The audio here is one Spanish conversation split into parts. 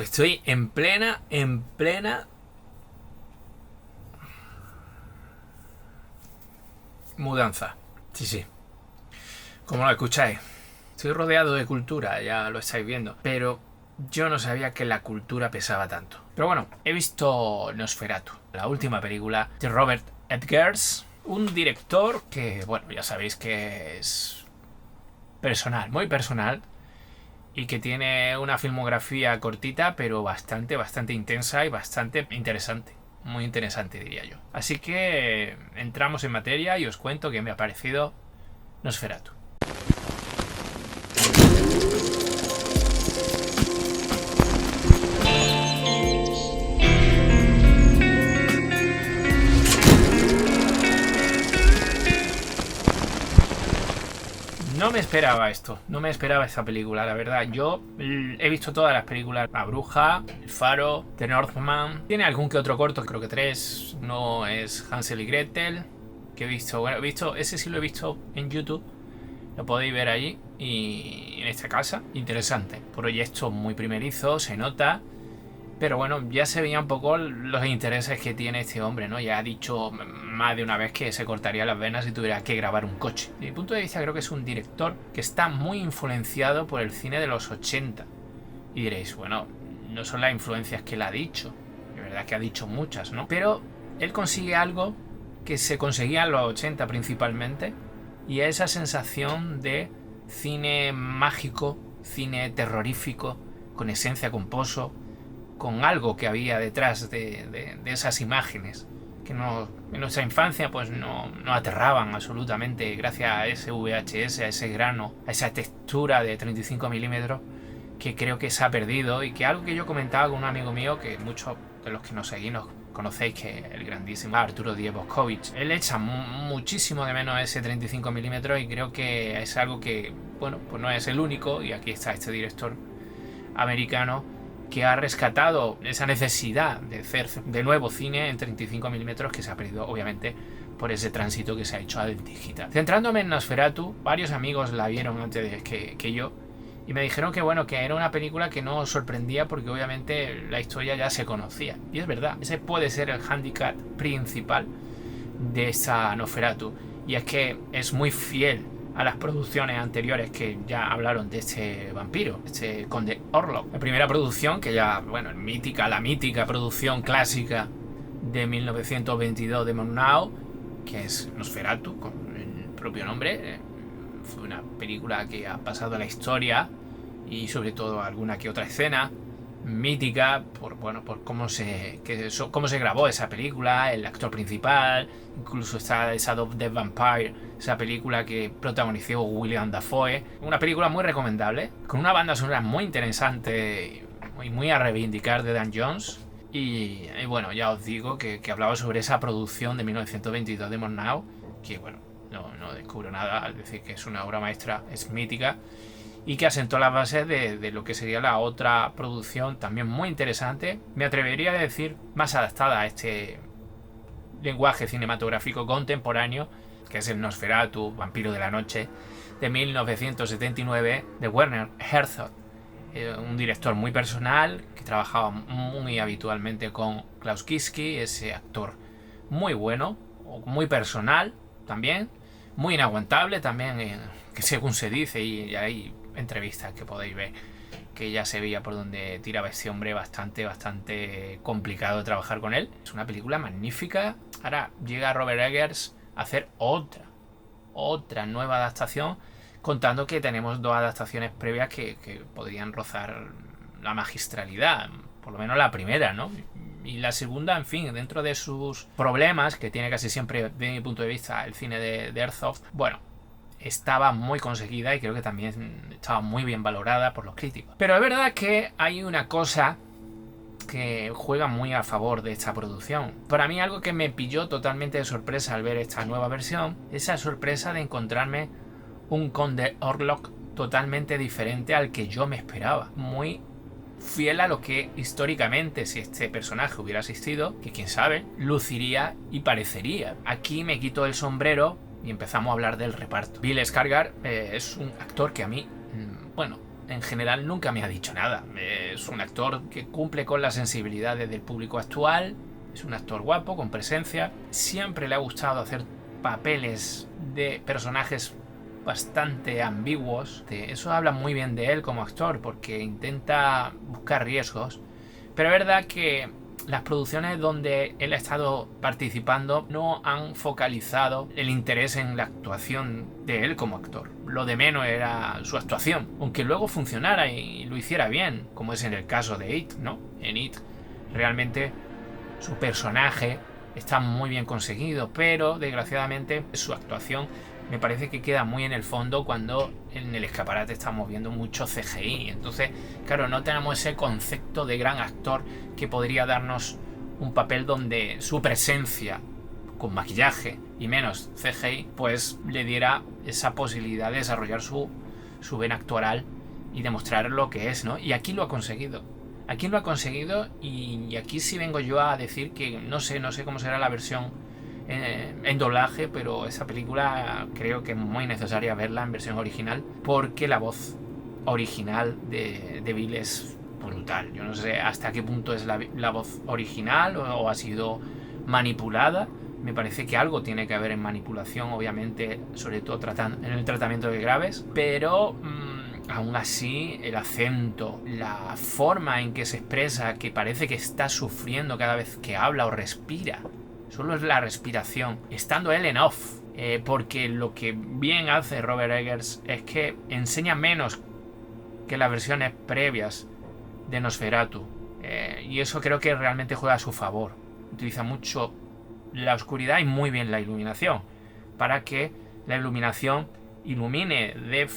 Estoy en plena mudanza. Sí. Como lo escucháis. Estoy rodeado de cultura, ya lo estáis viendo. Pero yo no sabía que la cultura pesaba tanto. Pero bueno, he visto Nosferatu, la última película de Robert Eggers. Un director que, bueno, ya sabéis que es personal, muy personal. Y que tiene una filmografía cortita, pero bastante intensa y bastante interesante. Muy interesante, diría yo. Así que entramos en materia y os cuento que me ha parecido Nosferatu. No me esperaba esto, no me esperaba esta película, la verdad. Yo he visto todas las películas: La Bruja, El Faro, The Northman. Tiene algún que otro corto, creo que 3. No es Hansel y Gretel, que he visto. Bueno, ese sí lo he visto en YouTube. Lo podéis ver allí y en esta casa. Interesante. Proyecto muy primerizo, se nota. Pero bueno, ya se veían un poco los intereses que tiene este hombre, ¿no? Ya ha dicho más de una vez que se cortaría las venas si tuviera que grabar un coche. Desde mi punto de vista, creo que es un director que está muy influenciado por el cine de los 80. Y diréis, bueno, no son las influencias que él ha dicho. De verdad que ha dicho muchas, ¿no? Pero él consigue algo que se conseguía en los 80 principalmente. Y es esa sensación de cine mágico, cine terrorífico, con esencia, con pozo, con algo que había detrás de esas imágenes que en nuestra infancia pues no aterraban absolutamente, gracias a ese VHS, a ese grano, a esa textura de 35 milímetros que creo que se ha perdido. Y que algo que yo comentaba con un amigo mío, que muchos de los que nos seguimos conocéis, que es el grandísimo Arturo Díez Boscovich, él echa muchísimo de menos ese 35 milímetros y creo que es algo que, bueno, pues no es el único. Y aquí está este director americano que ha rescatado esa necesidad de hacer de nuevo cine en 35 milímetros que se ha perdido, obviamente, por ese tránsito que se ha hecho al digital. Centrándome en Nosferatu, varios amigos la vieron antes que yo y me dijeron que, bueno, que era una película que no sorprendía porque obviamente la historia ya se conocía. Y es verdad, ese puede ser el hándicap principal de esta Nosferatu, y es que es muy fiel a las producciones anteriores que ya hablaron de este vampiro, este conde Orlok. La primera producción, que ya, bueno, la mítica producción clásica de 1922 de Murnau, que es Nosferatu, con el propio nombre. Fue una película que ha pasado a la historia, y sobre todo alguna que otra escena mítica por cómo se grabó esa película, el actor principal. Incluso está esa The Vampire, esa película que protagonizó William Dafoe. Una película muy recomendable, con una banda sonora muy interesante y muy a reivindicar de Dan Jones. Y bueno, ya os digo que hablaba sobre esa producción de 1922 de Murnau, que bueno, no descubro nada al decir que es una obra maestra, es mítica, y que asentó las bases de lo que sería la otra producción también muy interesante, me atrevería a decir más adaptada a este lenguaje cinematográfico contemporáneo, que es el Nosferatu, Vampiro de la Noche, de 1979, de Werner Herzog. Un director muy personal, que trabajaba muy habitualmente con Klaus Kinski, ese actor muy bueno, muy personal también, muy inaguantable también, que según se dice, y hay entrevistas que podéis ver, que ya se veía por donde tiraba este hombre. Bastante complicado de trabajar con él. Es una película magnífica. Ahora llega Robert Eggers a hacer otra nueva adaptación, contando que tenemos dos adaptaciones previas que podrían rozar la magistralidad, por lo menos la primera, ¿no? Y la segunda, en fin, dentro de sus problemas que tiene casi siempre, desde mi punto de vista, el cine de Herzog, bueno, estaba muy conseguida y creo que también estaba muy bien valorada por los críticos. Pero es verdad que hay una cosa que juega muy a favor de esta producción. Para mí, algo que me pilló totalmente de sorpresa al ver esta nueva versión, esa sorpresa de encontrarme un conde Orlok totalmente diferente al que yo me esperaba. Muy fiel a lo que históricamente, si este personaje hubiera existido, que quién sabe, luciría y parecería. Aquí me quito el sombrero y empezamos a hablar del reparto. Bill Skarsgård es un actor que a mí, bueno, en general nunca me ha dicho nada. Es un actor que cumple con las sensibilidades del público actual, es un actor guapo, con presencia, siempre le ha gustado hacer papeles de personajes bastante ambiguos. Eso habla muy bien de él como actor, porque intenta buscar riesgos, pero es verdad que las producciones donde él ha estado participando no han focalizado el interés en la actuación de él como actor. Lo de menos era su actuación, aunque luego funcionara y lo hiciera bien, como es en el caso de It, ¿no? En It realmente su personaje está muy bien conseguido, pero desgraciadamente su actuación me parece que queda muy en el fondo cuando en el escaparate estamos viendo mucho CGI. Entonces, claro, no tenemos ese concepto de gran actor que podría darnos un papel donde su presencia con maquillaje y menos CGI pues le diera esa posibilidad de desarrollar su vena actoral y demostrar lo que es, ¿no? Y aquí lo ha conseguido. Aquí lo ha conseguido y aquí sí vengo yo a decir que no sé cómo será la versión en doblaje, pero esa película creo que es muy necesaria verla en versión original, porque la voz original de Bill es brutal. Yo no sé hasta qué punto es la voz original o ha sido manipulada. Me parece que algo tiene que haber en manipulación, obviamente, sobre todo en el tratamiento de graves, pero aún así el acento, la forma en que se expresa, que parece que está sufriendo cada vez que habla o respira, solo es la respiración, estando él en off, porque lo que bien hace Robert Eggers es que enseña menos que las versiones previas de Nosferatu, y eso creo que realmente juega a su favor. Utiliza mucho la oscuridad y muy bien la iluminación, para que la iluminación ilumine de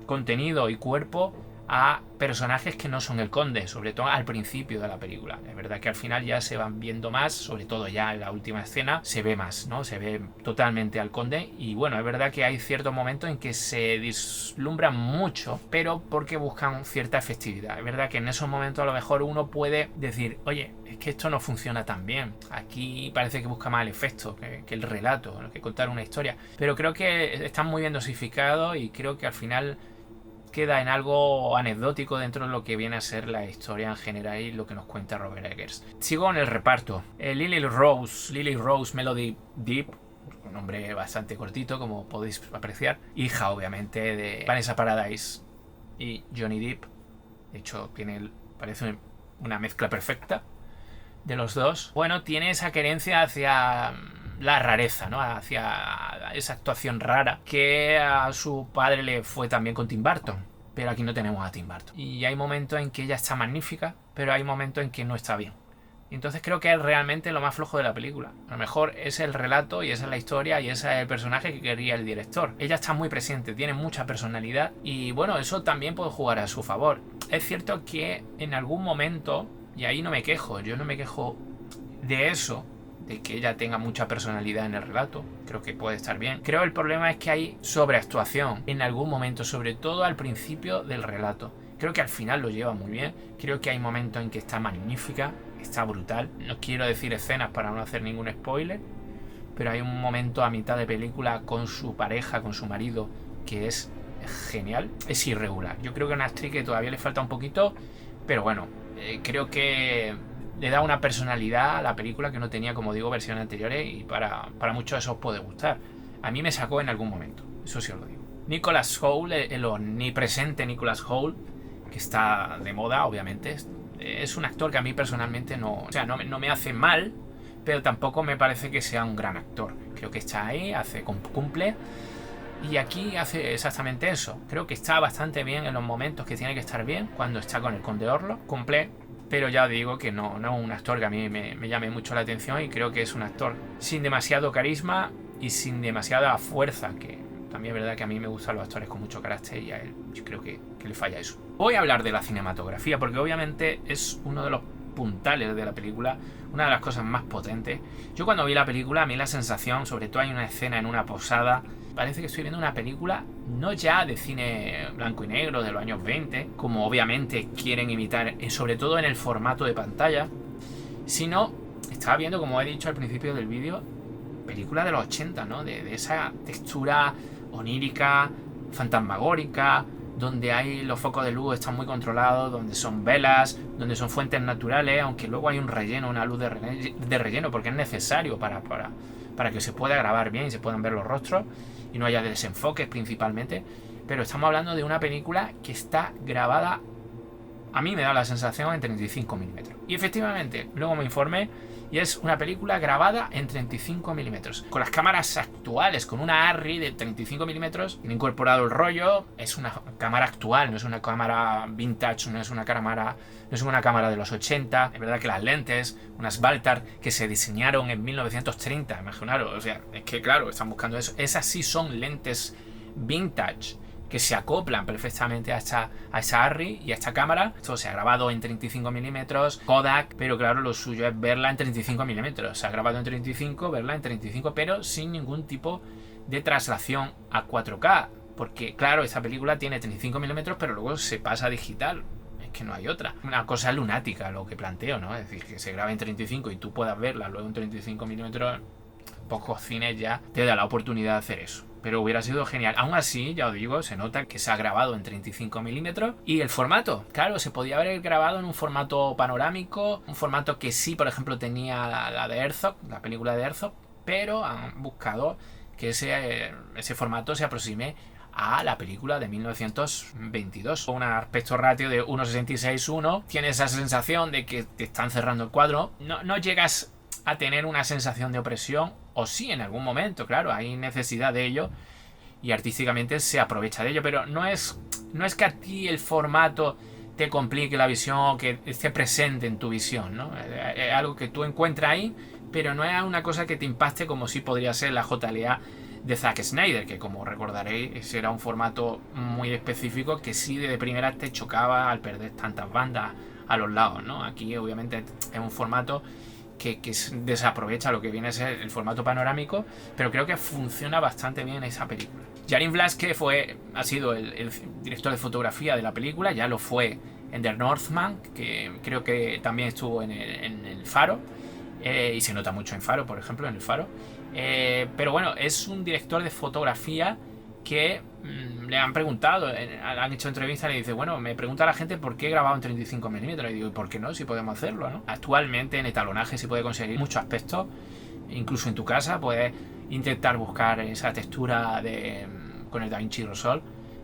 contenido y cuerpo a personajes que no son el conde, sobre todo al principio de la película. Es verdad que al final ya se van viendo más, sobre todo ya en la última escena se ve más, ¿no? Se ve totalmente al conde y bueno, es verdad que hay ciertos momentos en que se vislumbran mucho, pero porque buscan cierta efectividad. Es verdad que en esos momentos a lo mejor uno puede decir, oye, es que esto no funciona tan bien. Aquí parece que busca más el efecto que el relato, que contar una historia. Pero creo que están muy bien dosificados y creo que al final queda en algo anecdótico dentro de lo que viene a ser la historia en general y lo que nos cuenta Robert Eggers. Sigo en el reparto. Lily Rose Melody Deep, un nombre bastante cortito como podéis apreciar, hija obviamente de Vanessa Paradise y Johnny Depp. De hecho parece una mezcla perfecta de los dos. Bueno, tiene esa querencia hacia la rareza, ¿no? Hacia esa actuación rara que a su padre le fue también con Tim Burton, pero aquí no tenemos a Tim Burton. Y hay momentos en que ella está magnífica, pero hay momentos en que no está bien. Y entonces creo que es realmente lo más flojo de la película. A lo mejor es el relato y esa es la historia y ese es el personaje que quería el director. Ella está muy presente, tiene mucha personalidad y bueno, eso también puede jugar a su favor. Es cierto que en algún momento, y ahí no me quejo, yo no me quejo de eso, de que ella tenga mucha personalidad en el relato, creo que puede estar bien. Creo que el problema es que hay sobreactuación en algún momento, sobre todo al principio del relato. Creo que al final lo lleva muy bien, creo que hay momentos en que está magnífica, está brutal. No quiero decir escenas para no hacer ningún spoiler, pero hay un momento a mitad de película con su pareja, con su marido, que es genial. Es irregular, yo creo que es una actriz que todavía le falta un poquito, pero bueno, creo que le da una personalidad a la película que no tenía, como digo, versiones anteriores y para muchos eso os puede gustar. A mí me sacó en algún momento, eso sí os lo digo. Nicholas Hoult, el omnipresente Nicholas Hoult, que está de moda, obviamente. Es un actor que a mí personalmente no me hace mal, pero tampoco me parece que sea un gran actor. Creo que está ahí, cumple, y aquí hace exactamente eso. Creo que está bastante bien en los momentos que tiene que estar bien, cuando está con el Conde Orlok, cumple. Pero ya digo que no es un actor que a mí me llame mucho la atención y creo que es un actor sin demasiado carisma y sin demasiada fuerza, que también es verdad que a mí me gustan los actores con mucho carácter y a él yo creo que le falla eso. Voy a hablar de la cinematografía porque obviamente es uno de los puntales de la película, una de las cosas más potentes. Yo cuando vi la película, a mí la sensación, sobre todo hay una escena en una posada, parece que estoy viendo una película no ya de cine blanco y negro de los años 20, como obviamente quieren imitar, sobre todo en el formato de pantalla, sino estaba viendo, como he dicho al principio del vídeo, película de los 80, ¿no? De esa textura onírica, fantasmagórica, donde hay los focos de luz están muy controlados, donde son velas, donde son fuentes naturales, aunque luego hay un relleno, una luz de relleno, porque es necesario para que se pueda grabar bien y se puedan ver los rostros y no haya desenfoques principalmente. Pero estamos hablando de una película que está grabada, a mí me da la sensación, en 35 milímetros. Y efectivamente, luego me informé y es una película grabada en 35 milímetros. Con las cámaras actuales, con una Arri de 35 milímetros, han incorporado el rollo. Es una cámara actual, no es una cámara vintage, no es una cámara de los 80. Es verdad que las lentes, unas Baltar que se diseñaron en 1930, imaginaros, o sea, es que claro, están buscando eso. Esas sí son lentes vintage, que se acoplan perfectamente a esa Arri y a esta cámara. Esto se ha grabado en 35 milímetros, Kodak, pero claro, lo suyo es verla en 35 milímetros. Se ha grabado en 35, verla en 35, pero sin ningún tipo de traslación a 4K. Porque claro, esta película tiene 35 milímetros, pero luego se pasa a digital. Es que no hay otra. Una cosa lunática lo que planteo, ¿no? Es decir, que se grabe en 35 y tú puedas verla luego en 35 milímetros. Pocos cines ya te da la oportunidad de hacer eso. Pero hubiera sido genial. Aún así, ya os digo, se nota que se ha grabado en 35 milímetros. Y el formato, claro, se podía haber grabado en un formato panorámico. Un formato que sí, por ejemplo, tenía la de Herzog, la película de Herzog. Pero han buscado que ese formato se aproxime a la película de 1922. Un aspecto ratio de 1,66:1. Tienes esa sensación de que te están cerrando el cuadro. No llegas a tener una sensación de opresión, o sí en algún momento, claro, hay necesidad de ello y artísticamente se aprovecha de ello, pero no es que a ti el formato te complique la visión, que esté presente en tu visión, ¿no? Es algo que tú encuentras ahí, pero no es una cosa que te impacte como sí podría ser la JLA de Zack Snyder, que como recordaréis, ese era un formato muy específico que sí de primera te chocaba al perder tantas bandas a los lados, ¿no? Aquí obviamente es un formato que desaprovecha lo que viene a ser el formato panorámico, pero creo que funciona bastante bien esa película. Jarin Blaschke ha sido el director de fotografía de la película, ya lo fue en The Northman, que creo que también estuvo en el Faro, y se nota mucho en Faro, por ejemplo, en el Faro. Pero bueno, es un director de fotografía que le han preguntado, han hecho entrevistas y le dice, bueno, me pregunta la gente por qué he grabado en 35 milímetros. Y digo, ¿y por qué no? Si podemos hacerlo, ¿no? Actualmente en etalonaje se puede conseguir muchos aspectos, incluso en tu casa puedes intentar buscar esa textura con el DaVinci Resolve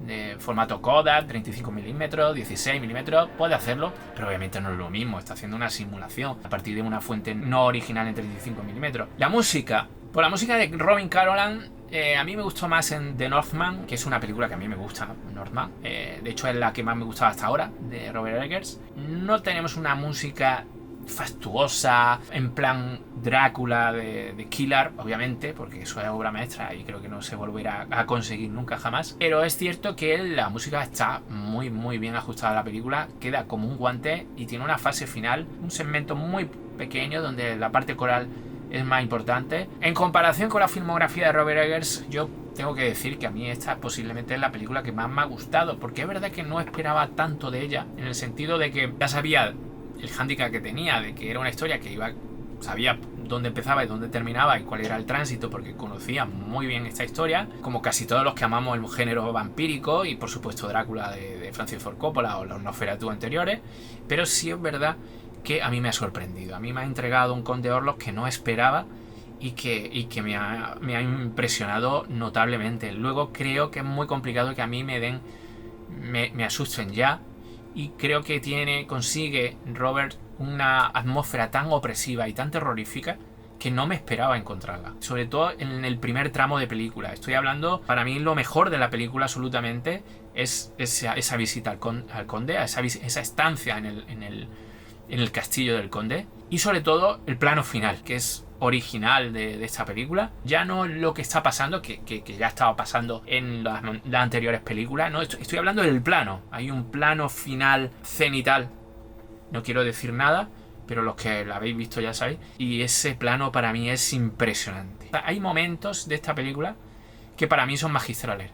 de formato Kodak, 35 milímetros, 16 milímetros, puede hacerlo, pero obviamente no es lo mismo, está haciendo una simulación a partir de una fuente no original en 35 milímetros. La música, pues la música de Robin Carolan, a mí me gustó más en The Northman, que es una película que a mí me gusta, Northman. De hecho es la que más me gustaba hasta ahora, de Robert Eggers. No tenemos una música fastuosa, en plan Drácula de Killer, obviamente, porque eso es obra maestra y creo que no se volverá a conseguir nunca jamás. Pero es cierto que la música está muy muy bien ajustada a la película, queda como un guante y tiene una fase final, un segmento muy pequeño donde la parte coral es más importante. En comparación con la filmografía de Robert Eggers, yo tengo que decir que a mí esta posiblemente es la película que más me ha gustado, porque es verdad que no esperaba tanto de ella, en el sentido de que ya sabía el hándicap que tenía, de que era una historia que sabía dónde empezaba y dónde terminaba y cuál era el tránsito, porque conocía muy bien esta historia, como casi todos los que amamos el género vampírico y por supuesto Drácula de Francis Ford Coppola o los Nosferatu anteriores. Pero sí es verdad que a mí me ha sorprendido, a mí me ha entregado un Conde Orlok que no esperaba y que me ha impresionado notablemente. Luego creo que es muy complicado que a mí me asusten ya, y creo que consigue Robert una atmósfera tan opresiva y tan terrorífica que no me esperaba encontrarla, sobre todo en el primer tramo de película. Estoy hablando, para mí lo mejor de la película absolutamente es esa visita al conde, esa estancia en el castillo del conde, y sobre todo el plano final, que es original de esta película. Ya no lo que está pasando, que ya estaba pasando en las anteriores películas, no, estoy hablando del plano. Hay un plano final cenital, no quiero decir nada, pero los que la habéis visto ya sabéis, y ese plano para mí es impresionante. Hay momentos de esta película que para mí son magistrales,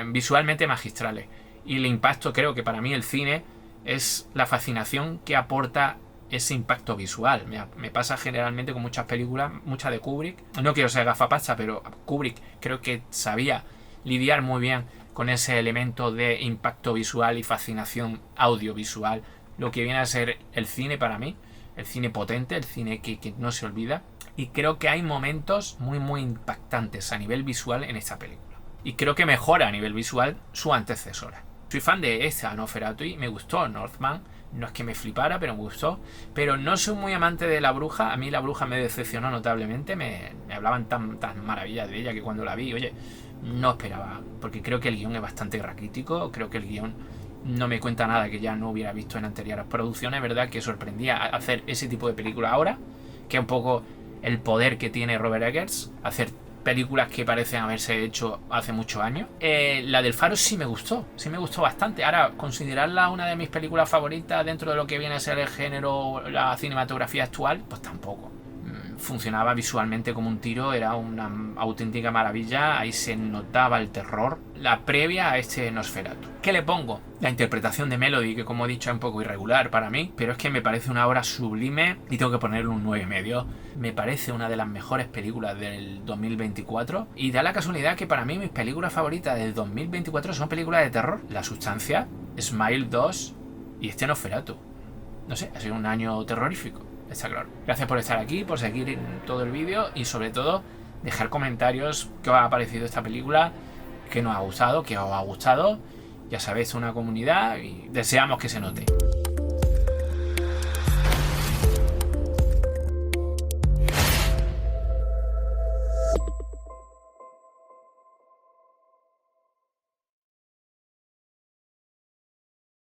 visualmente magistrales, y el impacto, creo que para mí el cine es la fascinación que aporta ese impacto visual. Me pasa generalmente con muchas películas, muchas de Kubrick. No quiero ser gafapasta, pero Kubrick creo que sabía lidiar muy bien con ese elemento de impacto visual y fascinación audiovisual, lo que viene a ser el cine para mí, el cine potente, el cine que no se olvida. Y creo que hay momentos muy muy impactantes a nivel visual en esta película. Y creo que mejora a nivel visual su antecesora. Soy fan de esta Nosferatu y me gustó Northman. No es que me flipara, pero me gustó. Pero no soy muy amante de La Bruja. A mí La Bruja me decepcionó notablemente. Me hablaban tan maravillas de ella que cuando la vi, oye, no esperaba. Porque creo que el guión es bastante raquítico. Creo que el guión no me cuenta nada que ya no hubiera visto en anteriores producciones. ¿Verdad? Que sorprendía hacer ese tipo de película ahora. Que es un poco el poder que tiene Robert Eggers. Hacer películas que parecen haberse hecho hace muchos años. La del Faro sí me gustó bastante. Ahora, considerarla una de mis películas favoritas dentro de lo que viene a ser el género, la cinematografía actual, pues tampoco. Funcionaba visualmente como un tiro, era una auténtica maravilla, ahí se notaba el terror, la previa a este Nosferatu. ¿Qué le pongo? La interpretación de Melody, que como he dicho es un poco irregular para mí, pero es que me parece una obra sublime y tengo que ponerle un 9,5. Me parece una de las mejores películas del 2024 y da la casualidad que para mí mis películas favoritas del 2024 son películas de terror. La Sustancia, Smile 2 y este Nosferatu. No sé, ha sido un año terrorífico. Está claro. Gracias por estar aquí, por seguir todo el vídeo y sobre todo dejar comentarios qué os ha parecido esta película, qué nos ha gustado, qué os ha gustado. Ya sabéis, una comunidad y deseamos que se note.